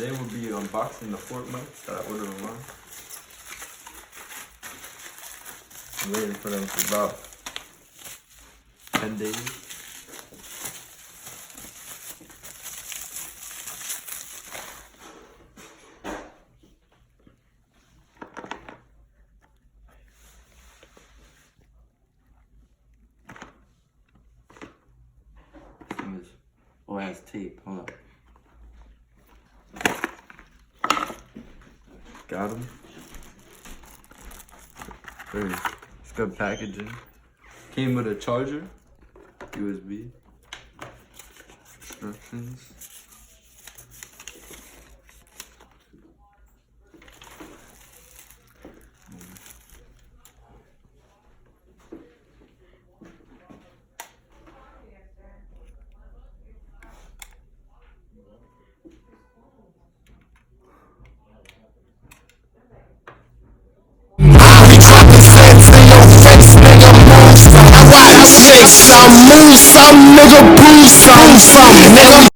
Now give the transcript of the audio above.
Today we'll be unboxing the Fortmics that I ordered online. I'm waiting for them for about 10 days. Oh, it has tape. Hold up. Got him. It's good packaging. Came with a charger, USB, instructions. Shake some, move some, nigga, breathe some, nigga.